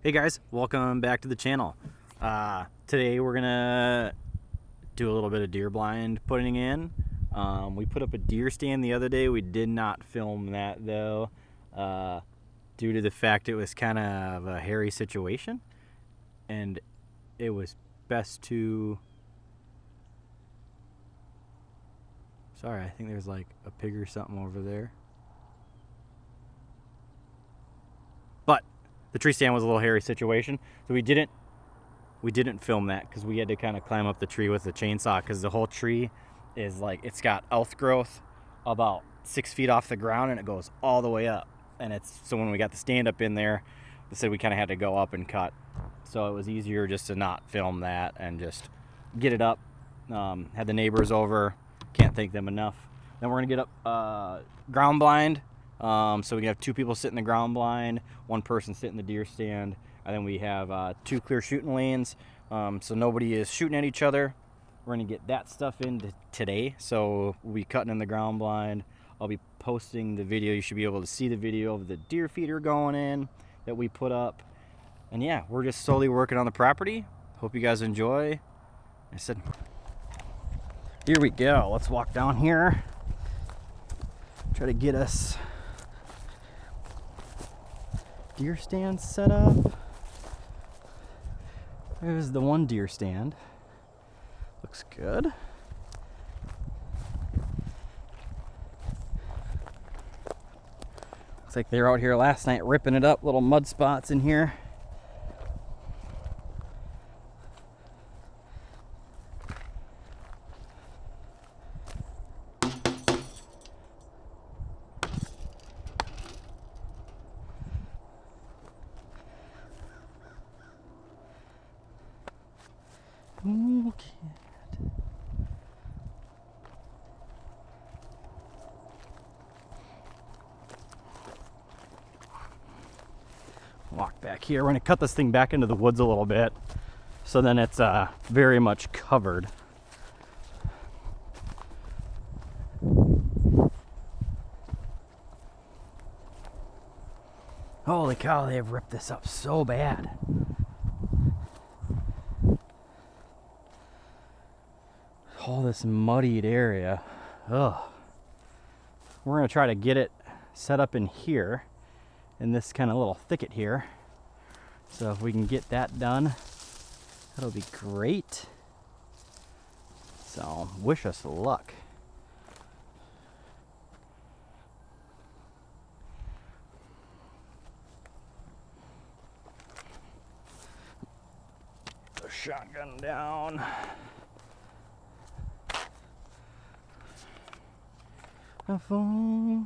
Hey guys, welcome back to the channel. Today we're gonna do a little bit of deer blind putting in. We put up a deer stand the other day. We did not film that though, due to the fact it was kind of a hairy situation, and it was best to. Sorry, I think there's like a pig or something over there. But the tree stand was a little hairy situation, so we didn't film that because we had to kind of climb up the tree with the chainsaw because the whole tree is like, it's got outgrowth about 6 feet off the ground and it goes all the way up. And it's, so when we got the stand up in there, they said we kind of had to go up and cut. So it was easier just to not film that and just get it up. Had the neighbors over, can't thank them enough. Then we're gonna get up ground blind. So we can have 2 people sit in the ground blind, 1 person sit in the deer stand, and then we have 2 clear shooting lanes, so nobody is shooting at each other. We're going to get that stuff in today, so we'll be cutting in the ground blind. I'll be posting the video. You should be able to see the video of the deer feeder going in that we put up. And yeah, we're just slowly working on the property. Hope you guys enjoy. I said, here we go. Let's walk down here. Try to get us deer stand set up. There's the one deer stand. Looks good. Looks like they were out here last night ripping it up. Little mud spots in here. Okay. Walk back here. We're going to cut this thing back into the woods a little bit, so then it's very much covered. Holy cow, they have ripped this up so bad. All this muddied area. Ugh. We're going to try to get it set up in here, in this kind of little thicket here. So if we can get that done, that'll be great. So wish us luck. The shotgun down. A phone.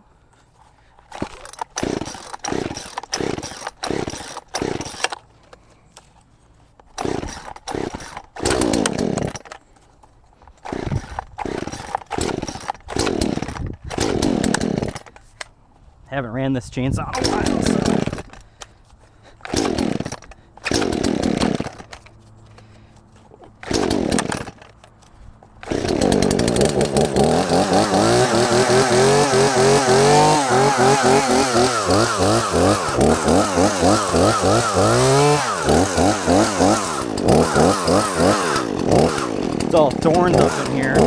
Haven't ran this chainsaw in a while, so. It's all thorns up in here.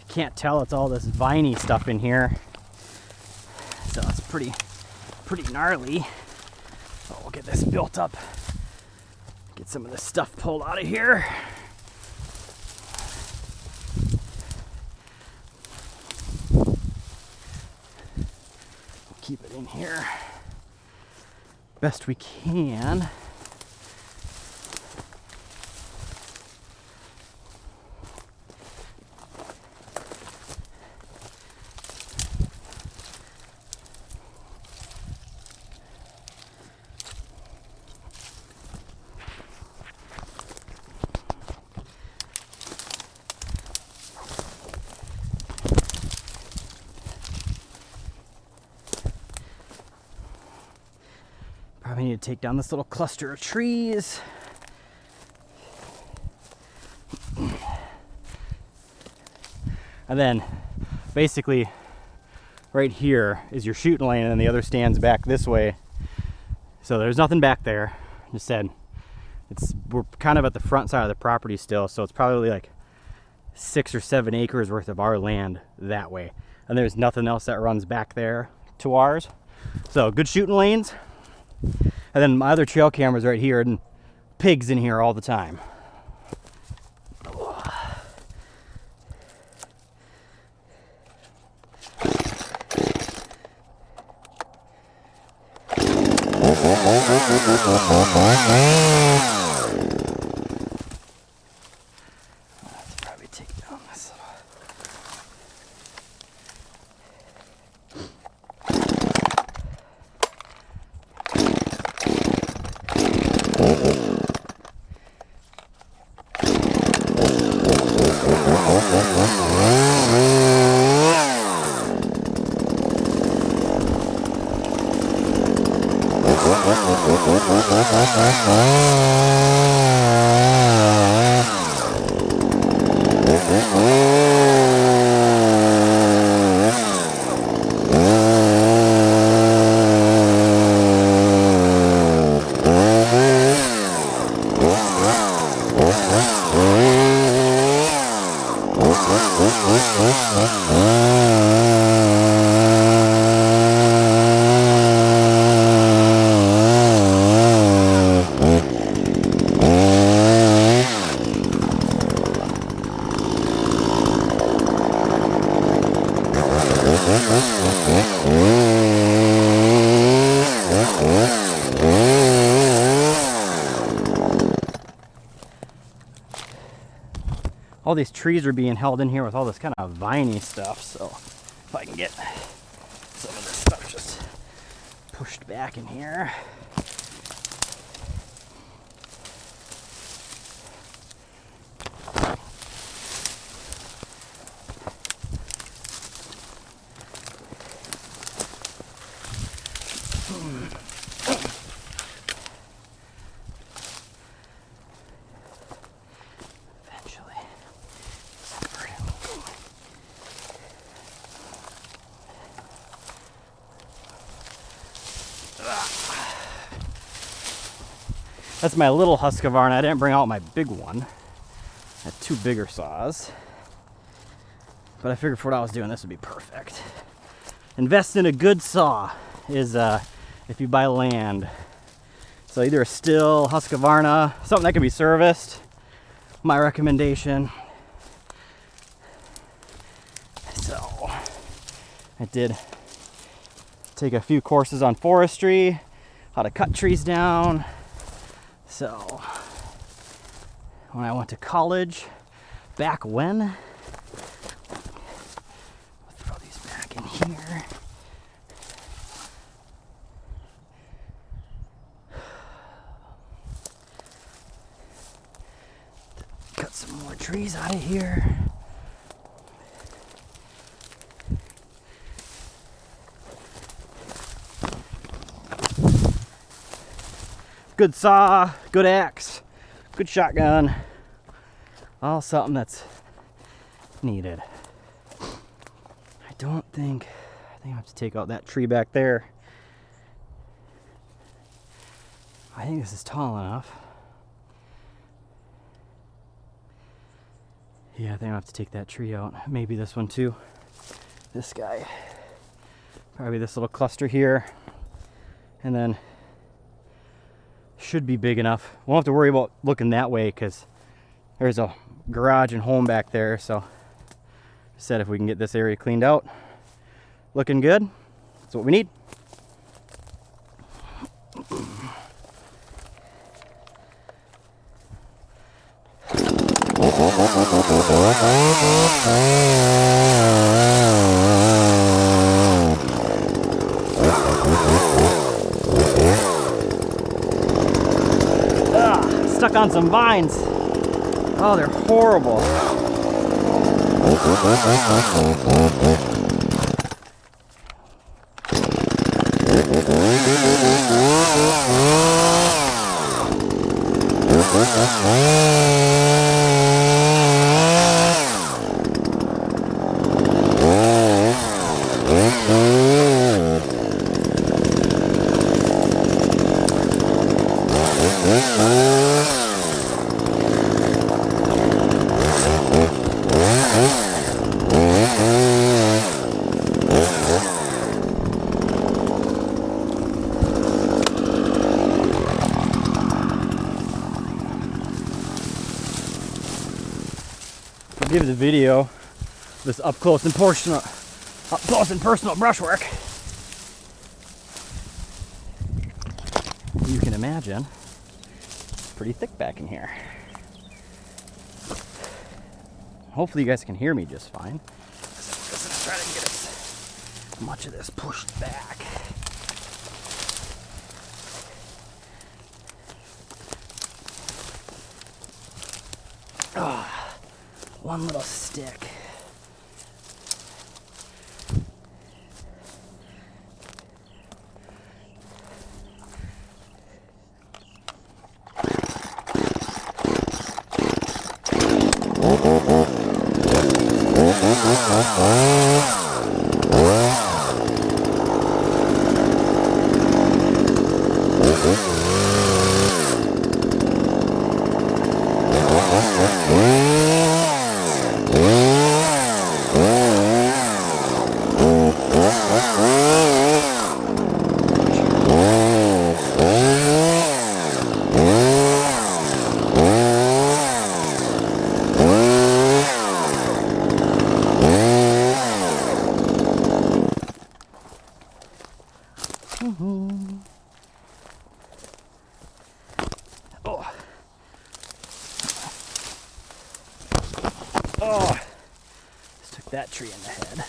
Can't tell, it's all this viney stuff in here, so it's pretty gnarly. So we'll get this built up, get some of this stuff pulled out of here. We'll keep it in here best we can. Probably need to take down this little cluster of trees. And then basically right here is your shooting lane, and then the other stands back this way. So there's nothing back there. Just said we're kind of at the front side of the property still, so it's probably like 6 or 7 acres worth of our land that way. And there's nothing else that runs back there to ours. So good shooting lanes. And then my other trail camera's right here, and pigs in here all the time. Let's probably take down this little... All these trees are being held in here with all this kind of viney stuff, so if I can get some of this stuff just pushed back in here. That's my little Husqvarna. I didn't bring out my big one. I had 2 bigger saws. But I figured for what I was doing, this would be perfect. Invest in a good saw is, if you buy land, So either a still, Husqvarna, something that can be serviced. My recommendation. So I did take a few courses on forestry, how to cut trees down. So when I went to college, back when, I'll throw these back in here. Cut some more trees out of here. Good saw, good axe, good shotgun, all something that's needed. I think I have to take out that tree back there. I think this is tall enough. Yeah, I think I have to take that tree out. Maybe this one too. This guy. Probably this little cluster here. And then should be big enough. Won't have to worry about looking that way because there's a garage and home back there. So said if we can get this area cleaned out, looking good, that's what we need. Stuck on some vines. Oh, they're horrible. I'll give the video this up close and personal brushwork. You can imagine it's pretty thick back in here. Hopefully you guys can hear me just fine. Just gonna try to get as much of this pushed back. One little stick. Oh, just took that tree in the head.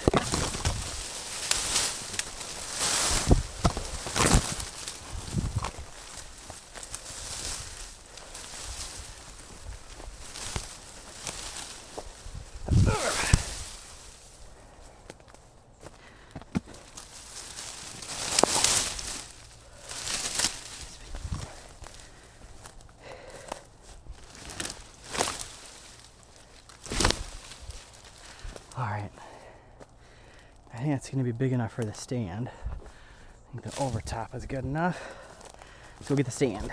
All right, I think that's gonna be big enough for the stand. I think the overtop is good enough. Let's go get the stand.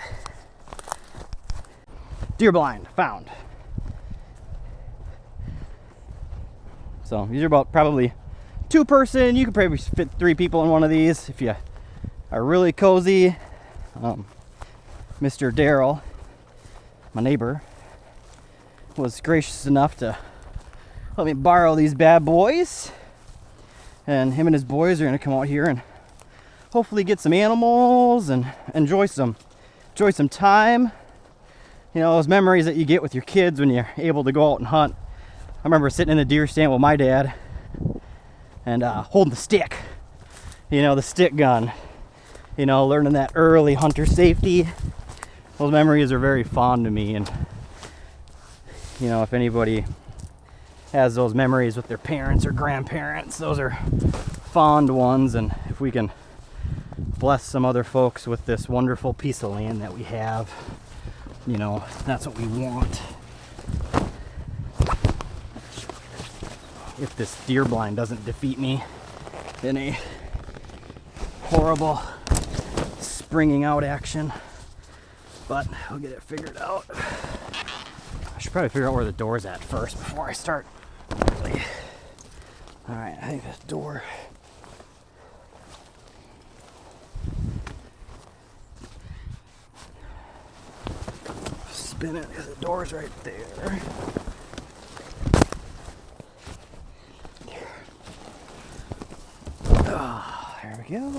Deer blind found. So these are about probably 2-person. You could probably fit 3 people in one of these if you are really cozy. Mr. Daryl, my neighbor, was gracious enough to let me borrow these bad boys. And him and his boys are going to come out here and hopefully get some animals and enjoy some time. You know, those memories that you get with your kids when you're able to go out and hunt. I remember sitting in the deer stand with my dad and holding the stick, you know, the stick gun, you know, learning that early hunter safety. Those memories are very fond to me. And, you know, if anybody has those memories with their parents or grandparents, those are fond ones. And if we can bless some other folks with this wonderful piece of land that we have, you know, that's what we want. If this deer blind doesn't defeat me in a horrible springing out action, but we'll get it figured out. I should probably figure out where the door's at first before I start. Really. All right, I think this door. Spin it because the door's right there. Oh, there we go.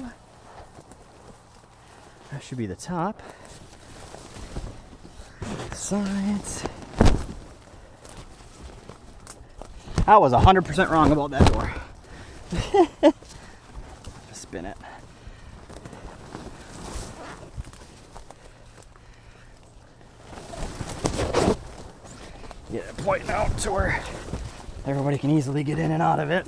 That should be the top. Sides. I was 100% wrong about that door. Just spin it. Get it pointing out to where everybody can easily get in and out of it.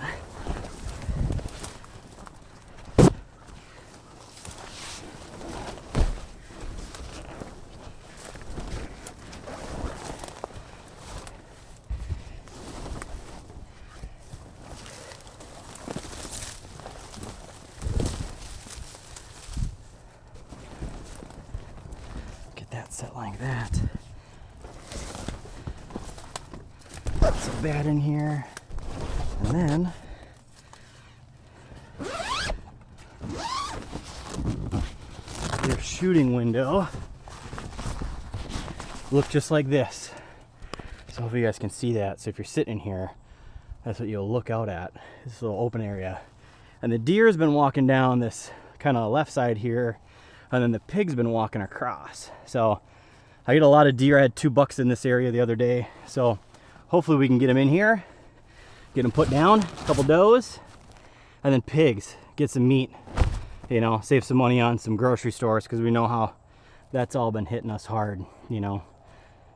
Set like that. Not so bad in here. And then your shooting window look just like this. So hopefully you guys can see that. So if you're sitting here, that's what you'll look out at, this little open area. And the deer's been walking down this kind of left side here, and then the pig's been walking across. So I get a lot of deer. I had 2 bucks in this area the other day. So hopefully we can get them in here, get them put down, a couple does, and then pigs, get some meat, you know, save some money on some grocery stores, because we know how that's all been hitting us hard, you know,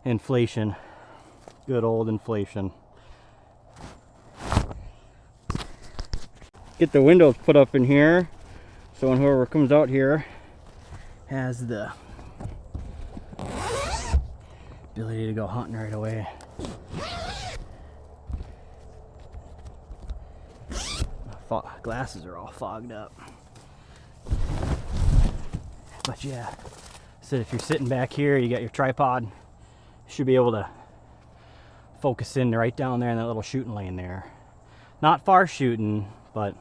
inflation, good old inflation. Get the windows put up in here, so when whoever comes out here has the ability to go hunting right away. My glasses are all fogged up. But yeah, so if you're sitting back here, you got your tripod, you should be able to focus in right down there in that little shooting lane there. Not far shooting, but,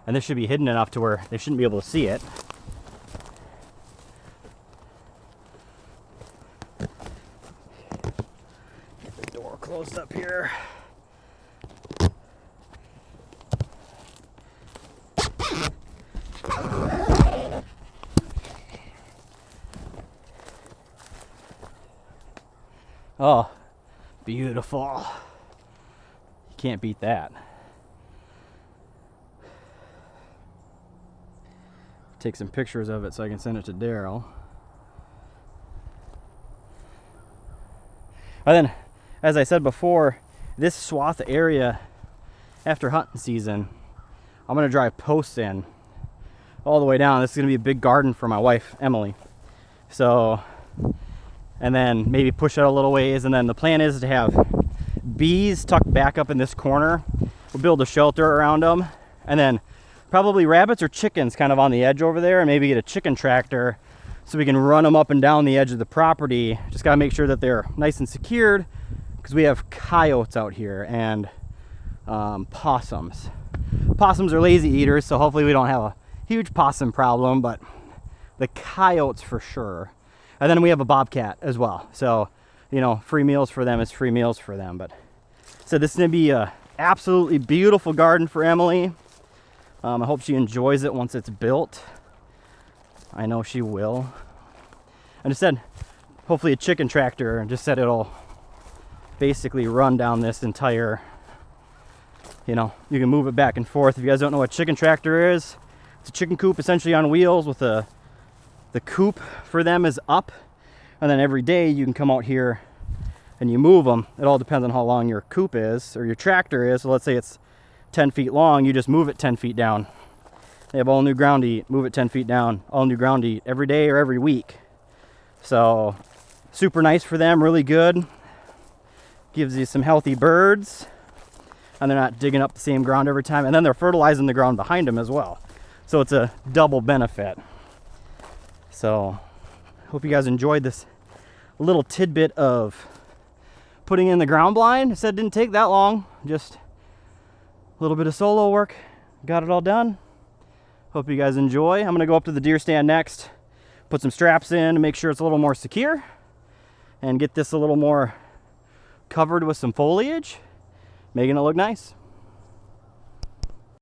and this should be hidden enough to where they shouldn't be able to see it. Closed up here. Oh, beautiful. You can't beat that. Take some pictures of it so I can send it to Daryl. And then, as I said before, this swath area after hunting season, I'm gonna drive posts in all the way down. This is gonna be a big garden for my wife, Emily. So, and then maybe push it a little ways. And then the plan is to have bees tucked back up in this corner. We'll build a shelter around them. And then probably rabbits or chickens kind of on the edge over there, and maybe get a chicken tractor so we can run them up and down the edge of the property. Just gotta make sure that they're nice and secured, because we have coyotes out here and possums. Possums are lazy eaters, so hopefully we don't have a huge possum problem, but the coyotes for sure. And then we have a bobcat as well. So, you know, free meals for them is free meals for them. But so this is going to be a absolutely beautiful garden for Emily. I hope she enjoys it once it's built. I know she will. I just said, hopefully a chicken tractor, and just said it'll basically run down this entire, you know, you can move it back and forth. If you guys don't know what chicken tractor is, it's a chicken coop essentially on wheels with the coop for them is up. And then every day you can come out here and you move them. It all depends on how long your coop is or your tractor is. So let's say it's 10 feet long, you just move it 10 feet down. They have all new ground to eat, move it 10 feet down, all new ground to eat every day or every week. So super nice for them, really good. Gives you some healthy birds, and they're not digging up the same ground every time. And then they're fertilizing the ground behind them as well. So it's a double benefit. So hope you guys enjoyed this little tidbit of putting in the ground blind. I said it didn't take that long, just a little bit of solo work, got it all done. Hope you guys enjoy. I'm gonna go up to the deer stand next, put some straps in to make sure it's a little more secure, and get this a little more covered with some foliage, making it look nice.